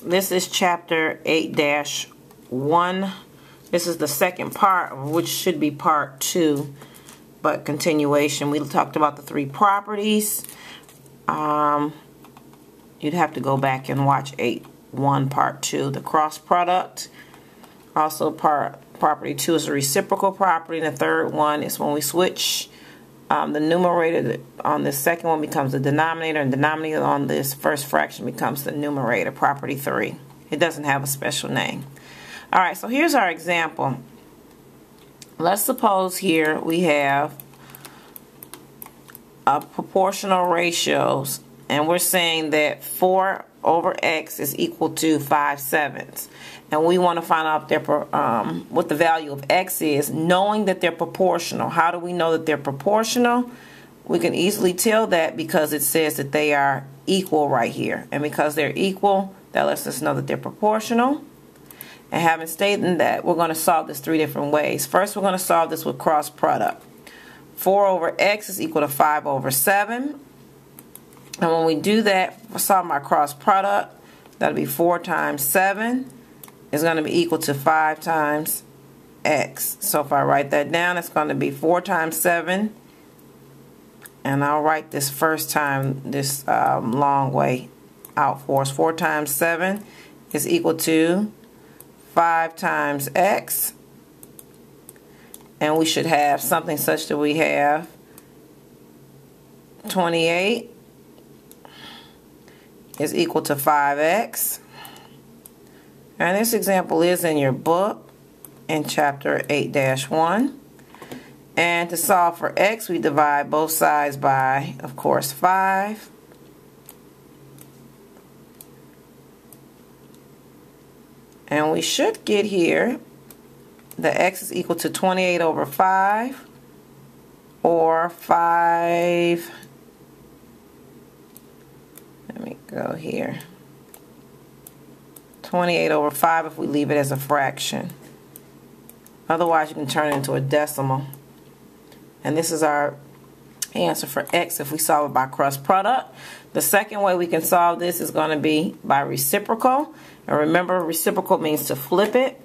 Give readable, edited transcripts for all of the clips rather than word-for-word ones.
this is chapter 8-1. This is the second part, which should be part 2, but continuation. We talked about the 3 properties. You'd have to go back and watch 8-1 part 2, the cross product. Also property 2 is a reciprocal property, and the third one is when we switch the numerator on this second one becomes the denominator, and denominator on this first fraction becomes the numerator, property 3. It doesn't have a special name. Alright, so here's our example. Let's suppose here we have proportional ratios, and we're saying that 4 over x is equal to 5/7. And we want to find out what the value of x is, knowing that they're proportional. How do we know that they're proportional? We can easily tell that because it says that they are equal right here. And because they're equal, that lets us know that they're proportional. And having stated that, we're going to solve this 3 different ways. First, we're going to solve this with cross product. 4 over x is equal to 5 over 7. And when we do that, solve my cross product, that'll be 4 times 7 is going to be equal to 5 times x. So if I write that down, it's going to be 4 times 7. And I'll write this first time, this long way out for us. 4 times 7 is equal to 5 times x. And we should have something such that we have 28 is equal to 5x. And this example is in your book in chapter 8-1. And to solve for x, we divide both sides by, of course, 5. And we should get here that x is equal to 28 over 5, or 5. Let me go here. 28 over 5 if we leave it as a fraction. Otherwise, you can turn it into a decimal. And this is our answer for x if we solve it by cross product. The second way we can solve this is going to be by reciprocal. And remember, reciprocal means to flip it.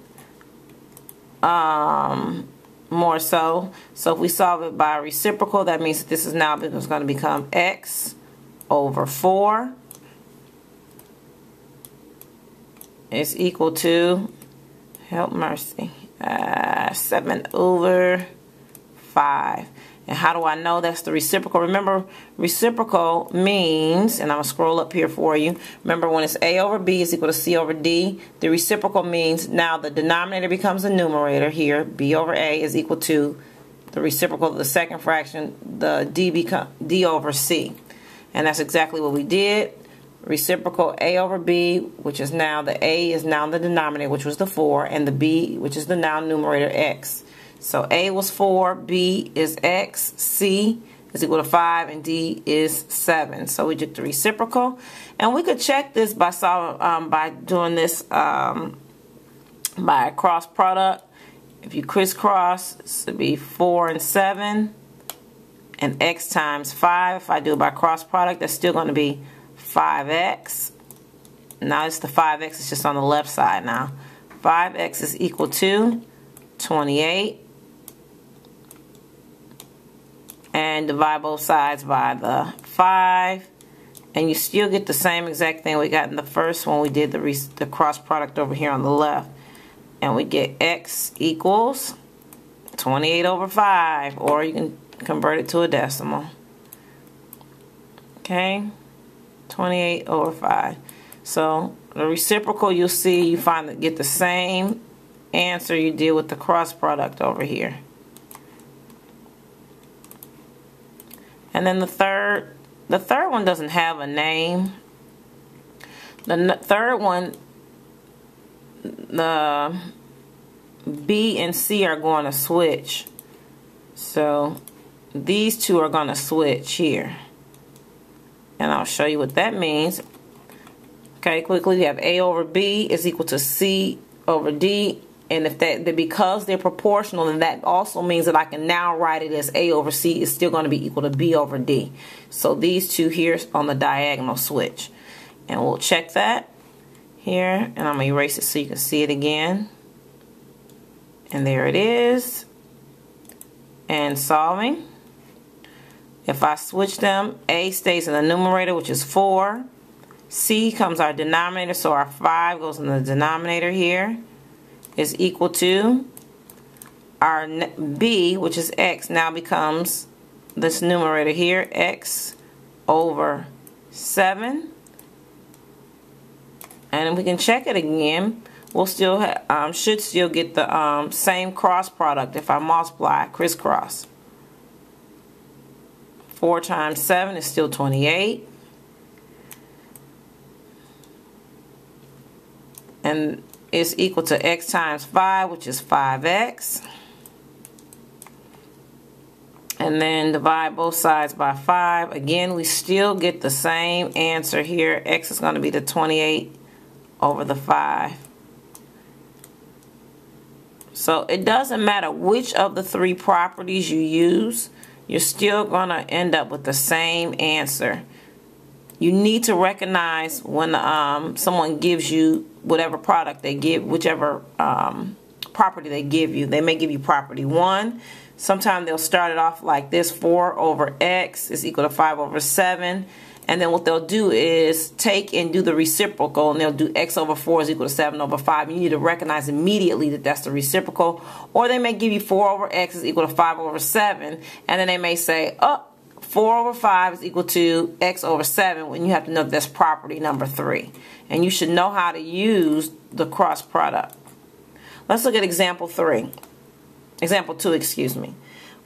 More so. So if we solve it by reciprocal, that means that this is now going to become x over 4 is equal to, help mercy, 7 over 5. And how do I know that's the reciprocal? Remember, reciprocal means, and I'm going to scroll up here for you. Remember, when it's a over b is equal to c over d, the reciprocal means now the denominator becomes the numerator here. B over a is equal to the reciprocal of the second fraction, the d over c. And that's exactly what we did. Reciprocal a over b, which is now the a is now the denominator, which was the 4, and the b, which is the now numerator, x. So a was 4, b is x, c is equal to 5, and d is 7. So we took the reciprocal, and we could check this by solving by doing this by a cross product. If you crisscross, this would be 4 and 7, and x times 5. If I do it by cross product, that's still going to be 5x. Now it's the 5x, it's just on the left side now. 5x is equal to 28. And divide both sides by the 5. And you still get the same exact thing we got in the first one. We did the cross product over here on the left. And we get x equals 28 over 5. Or you can convert it to a decimal. Okay? 28 over 5. So the reciprocal, you'll see, you get the same answer you did with the cross product over here. And then the third one doesn't have a name. The third one, the B and C are going to switch. So these two are going to switch here. And I'll show you what that means. Okay, quickly, we have A over B is equal to C over D. And if because they're proportional, then that also means that I can now write it as A over C is still going to be equal to B over D. So these two here on the diagonal switch. And we'll check that. here, and I'm going to erase it so you can see it again. And there it is. And solving. If I switch them, A stays in the numerator, which is 4. C comes our denominator, so our 5 goes in the denominator here, is equal to our B, which is X, now becomes this numerator here, X over 7. And we can check it again. We'll still should still get the same cross product if I multiply, crisscross. 4 times 7 is still 28. And it's equal to X times 5, which is 5X. And then divide both sides by 5. Again, we still get the same answer here. X is going to be the 28 over the 5. So it doesn't matter which of the 3 properties you use, you're still going to end up with the same answer. You need to recognize when someone gives you whatever product they give, whichever property they give you. They may give you property 1. Sometimes they'll start it off like this: 4 over X is equal to 5 over 7. And then what they'll do is take and do the reciprocal, and they'll do X over 4 is equal to 7 over 5. You need to recognize immediately that that's the reciprocal. Or they may give you 4 over X is equal to 5 over 7. And then they may say, oh, 4 over 5 is equal to X over 7, when you have to know that that's property number 3. And you should know how to use the cross product. Let's look at example 3. Example 2, excuse me.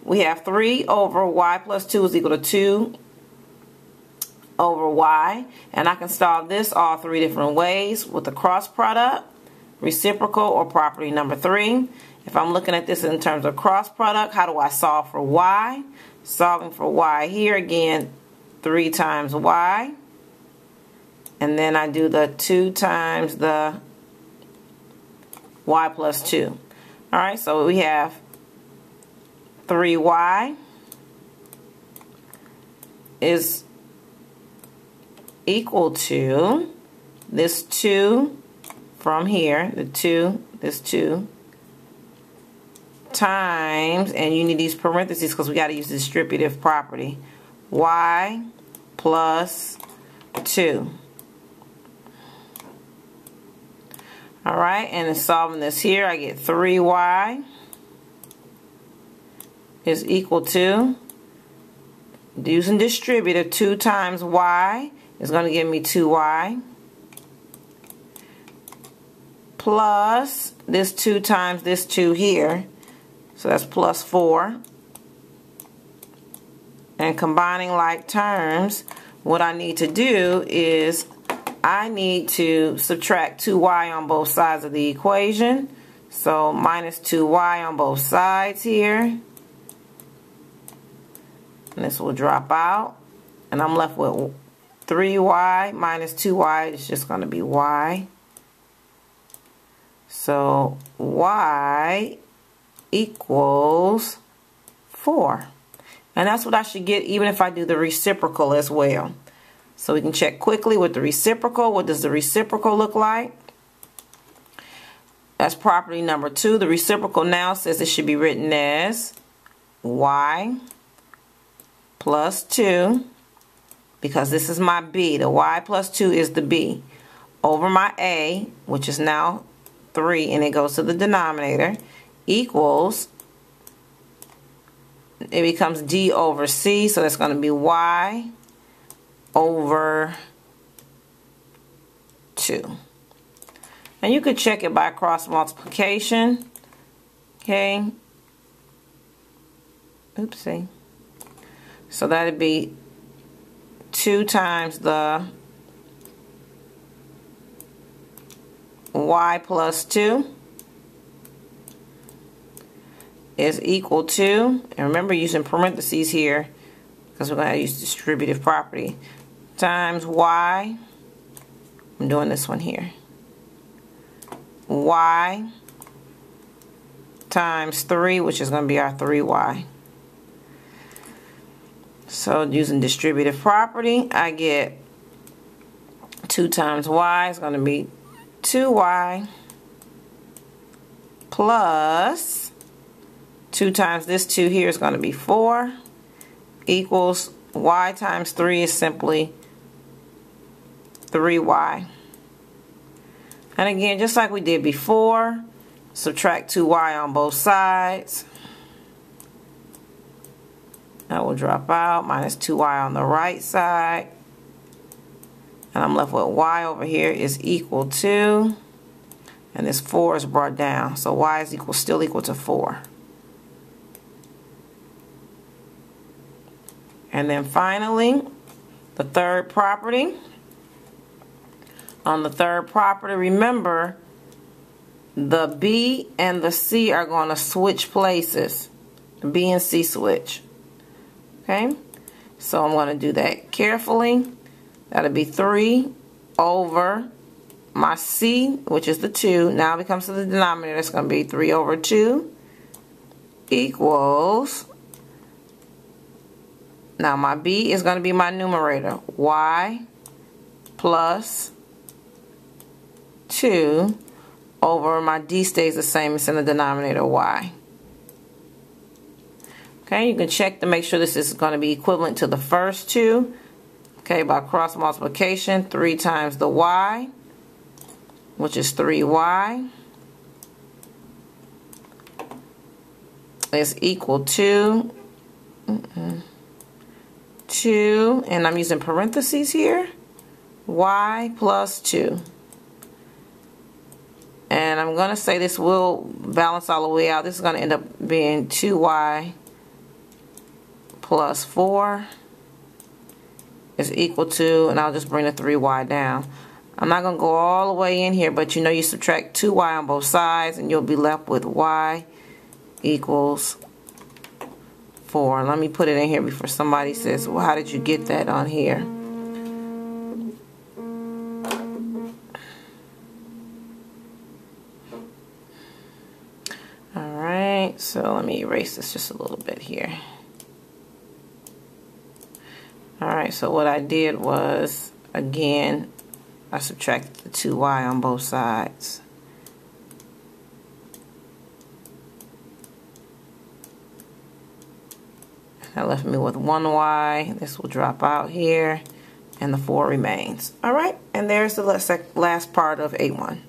We have 3 over Y plus 2 is equal to 2 over Y. And I can solve this all 3 different ways with the cross product, reciprocal, or property number 3. If I'm looking at this in terms of cross product, how do I solve for Y? Solving for Y here, again, 3 times Y. And then I do the 2 times the Y plus 2. Alright, so we have 3Y is equal to this 2 from here, the 2, this 2, times, and you need these parentheses because we got to use the distributive property, Y plus 2. Alright, and in solving this here, I get 3Y is equal to, using distributive, 2 times Y is going to give me 2Y, plus this 2 times this 2 here, so that's plus 4. And combining like terms, what I need to do is I need to subtract 2Y on both sides of the equation. So minus 2Y on both sides here. And this will drop out. And I'm left with 3Y minus 2Y is just going to be Y. So Y equals 4. And that's what I should get even if I do the reciprocal as well. So we can check quickly with the reciprocal. What does the reciprocal look like? That's property number 2. The reciprocal now says it should be written as Y plus 2, because this is my B. The Y plus 2 is the B, over my A, which is now 3, and it goes to the denominator, equals, it becomes D over C, so that's going to be Y over 2. And you could check it by cross multiplication. Okay. Oopsie. So that'd be 2 times the Y plus 2 is equal to, and remember using parentheses here because we're going to use distributive property, times Y, I'm doing this one here, Y times 3, which is going to be our 3Y. So using distributive property, I get 2 times Y is going to be 2y plus 2 times this 2 here is going to be 4 equals y times 3 is simply 3y. And again, just like we did before, subtract 2y on both sides. That will drop out, minus 2y on the right side. And I'm left with y over here is equal to, and this 4 is brought down, so y is still equal to 4. And then finally, the third property. On the third property, remember, the B and the C are going to switch places. The B and C switch. Okay? So I'm going to do that carefully. That'll be 3 over my C, which is the 2. Now it comes to the denominator. It's going to be 3 over 2 equals, now my B is going to be my numerator. Y plus 2 over my D stays the same. It's in the denominator y. Okay, you can check to make sure this is going to be equivalent to the first 2. Okay, by cross multiplication, 3 times the y, which is 3y, is equal to 2, and I'm using parentheses here, y plus 2. And I'm going to say this will balance all the way out. This is going to end up being 2y plus 4 is equal to, and I'll just bring the 3y down. I'm not going to go all the way in here, but you know you subtract 2y on both sides and you'll be left with y equals 4. Let me put it in here before somebody says, well, how did you get that on here? Alright, so let me erase this just a little bit here. Alright, so what I did was, again, I subtracted the 2y on both sides. That left me with 1y. This will drop out here, and the 4 remains. Alright, and there's the last part of A1.